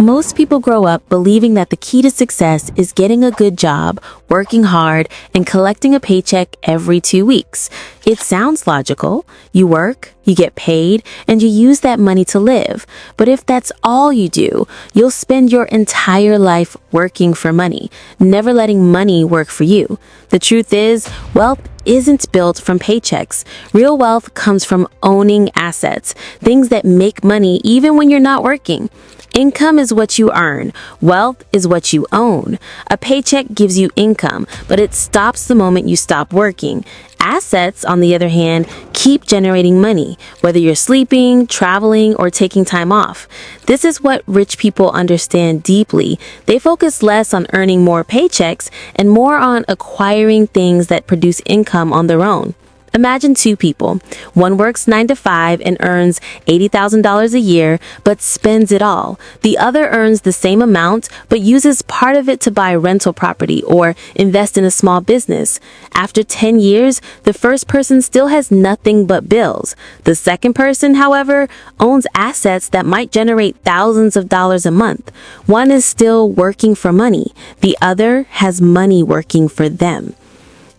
Most people grow up believing that the key to success is getting a good job, working hard, and collecting a paycheck every 2 weeks. It sounds logical. You work, you get paid, and you use that money to live. But if that's all you do, you'll spend your entire life working for money, never letting money work for you. The truth is, wealth isn't built from paychecks. Real wealth comes from owning assets, things that make money even when you're not working. Income is what you earn. Wealth is what you own. A paycheck gives you income, but it stops the moment you stop working. Assets, on the other hand, keep generating money, whether you're sleeping, traveling, or taking time off. This is what rich people understand deeply. They focus less on earning more paychecks and more on acquiring things that produce income on their own. Imagine two people. One works 9 to 5 and earns $80,000 a year, but spends it all. The other earns the same amount, but uses part of it to buy rental property or invest in a small business. After 10 years, the first person still has nothing but bills. The second person, however, owns assets that might generate thousands of dollars a month. One is still working for money. The other has money working for them.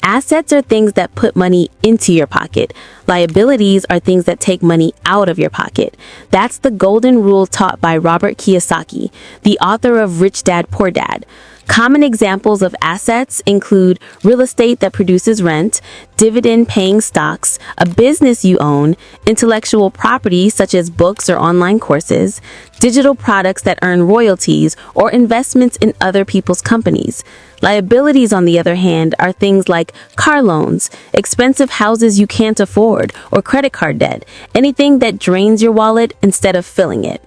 Assets are things that put money into your pocket. Liabilities are things that take money out of your pocket. That's the golden rule taught by Robert Kiyosaki, the author of Rich Dad, Poor Dad. Common examples of assets include real estate that produces rent, dividend-paying stocks, a business you own, intellectual property such as books or online courses, digital products that earn royalties, or investments in other people's companies. Liabilities, on the other hand, are things like car loans, expensive houses you can't afford, or credit card debt, anything that drains your wallet instead of filling it.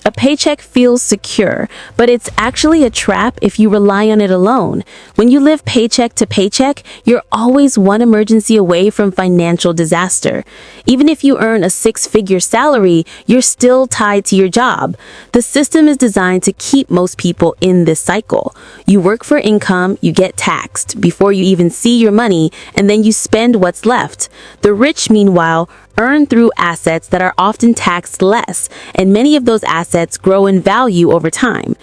A paycheck feels secure, but it's actually a trap if you rely on it alone. When you live paycheck to paycheck, you're always one emergency away from financial disaster. Even if you earn a 6-figure salary, you're still tied to your job. The system is designed to keep most people in this cycle. You work for income, you get taxed before you even see your money, and then you spend what's left. The rich, meanwhile, earn through assets that are often taxed less, and many of those assets grow in value over time.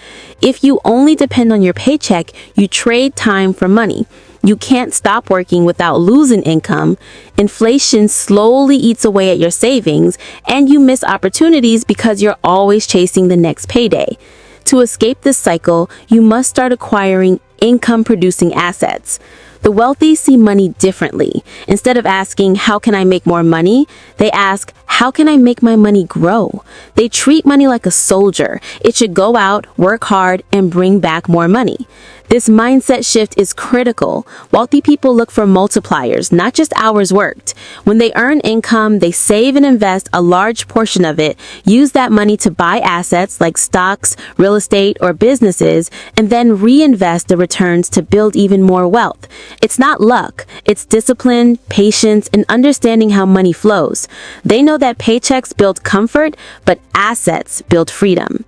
If you only depend on your paycheck, you trade time for money. You can't stop working without losing income. Inflation slowly eats away at your savings, and you miss opportunities because you're always chasing the next payday. To escape this cycle, you must start acquiring income-producing assets. The wealthy see money differently. Instead of asking, how can I make more money? They ask, how can I make my money grow? They treat money like a soldier. It should go out, work hard, and bring back more money. This mindset shift is critical. Wealthy people look for multipliers, not just hours worked. When they earn income, they save and invest a large portion of it, use that money to buy assets like stocks, real estate, or businesses, and then reinvest the returns to build even more wealth. It's not luck. It's discipline, patience, and understanding how money flows. They know that paychecks build comfort, but assets build freedom.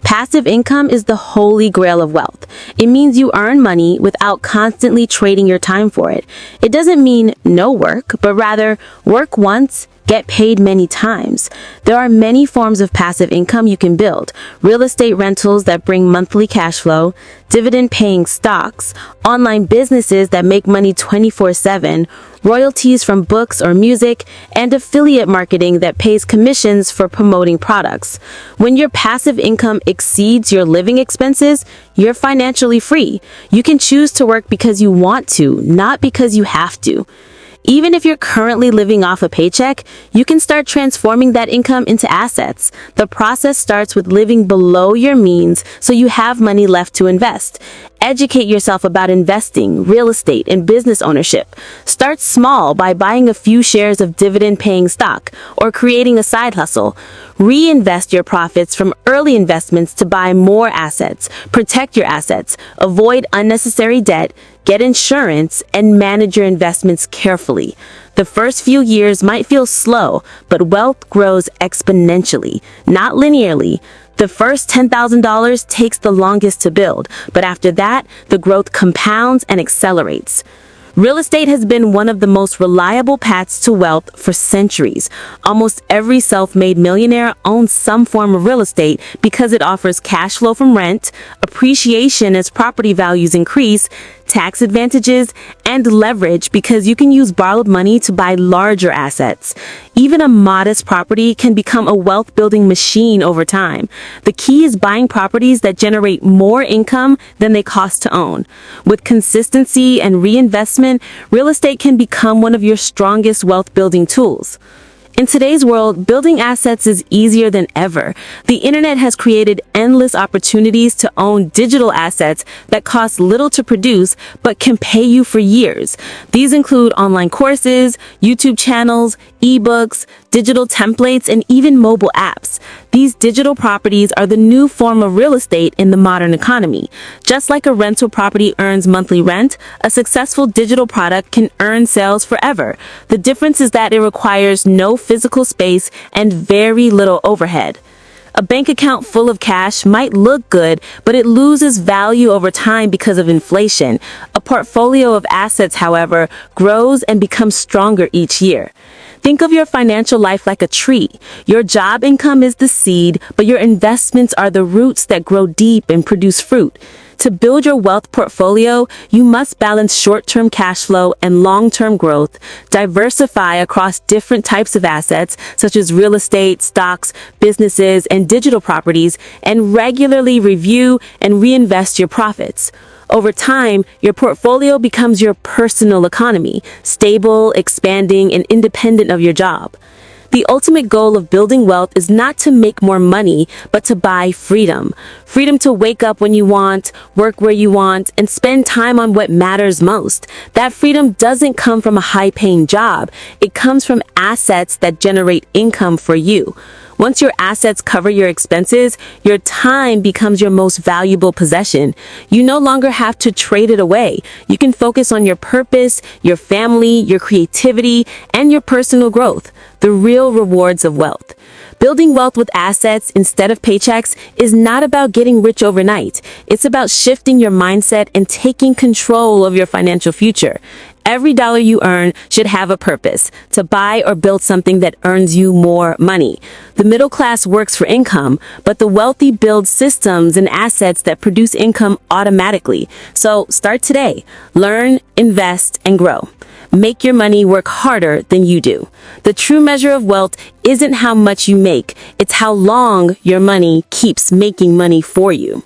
Passive income is the holy grail of wealth. It means you earn money without constantly trading your time for it. It doesn't mean no work, but rather work once, get paid many times. There are many forms of passive income you can build. Real estate rentals that bring monthly cash flow, dividend-paying stocks, online businesses that make money 24/7, royalties from books or music, and affiliate marketing that pays commissions for promoting products. When your passive income exceeds your living expenses, you're financially free. You can choose to work because you want to, not because you have to. Even if you're currently living off a paycheck, you can start transforming that income into assets. The process starts with living below your means so you have money left to invest. Educate yourself about investing, real estate, and business ownership. Start small by buying a few shares of dividend-paying stock or creating a side hustle. Reinvest your profits from early investments to buy more assets. Protect your assets. Avoid unnecessary debt. Get insurance and manage your investments carefully. The first few years might feel slow, but wealth grows exponentially, not linearly. The first $10,000 takes the longest to build, but after that, the growth compounds and accelerates. Real estate has been one of the most reliable paths to wealth for centuries. Almost every self-made millionaire owns some form of real estate because it offers cash flow from rent, appreciation as property values increase, tax advantages, and leverage because you can use borrowed money to buy larger assets. Even a modest property can become a wealth-building machine over time. The key is buying properties that generate more income than they cost to own. With consistency and reinvestment, real estate can become one of your strongest wealth-building tools. In today's world, building assets is easier than ever. The internet has created endless opportunities to own digital assets that cost little to produce but can pay you for years. These include online courses, YouTube channels, ebooks, digital templates, and even mobile apps. These digital properties are the new form of real estate in the modern economy. Just like a rental property earns monthly rent, a successful digital product can earn sales forever. The difference is that it requires no physical space and very little overhead. A bank account full of cash might look good, but it loses value over time because of inflation. A portfolio of assets, however, grows and becomes stronger each year. Think of your financial life like a tree. Your job income is the seed, but your investments are the roots that grow deep and produce fruit. To build your wealth portfolio, you must balance short-term cash flow and long-term growth, diversify across different types of assets, such as real estate, stocks, businesses, and digital properties, and regularly review and reinvest your profits. Over time, your portfolio becomes your personal economy, stable, expanding, and independent of your job. The ultimate goal of building wealth is not to make more money, but to buy freedom. Freedom to wake up when you want, work where you want, and spend time on what matters most. That freedom doesn't come from a high-paying job. It comes from assets that generate income for you. Once your assets cover your expenses, your time becomes your most valuable possession. You no longer have to trade it away. You can focus on your purpose, your family, your creativity, and your personal growth, the real rewards of wealth. Building wealth with assets instead of paychecks is not about getting rich overnight. It's about shifting your mindset and taking control of your financial future. Every dollar you earn should have a purpose, to buy or build something that earns you more money. The middle class works for income, but the wealthy build systems and assets that produce income automatically. So start today. Learn, invest, and grow. Make your money work harder than you do. The true measure of wealth isn't how much you make, it's how long your money keeps making money for you.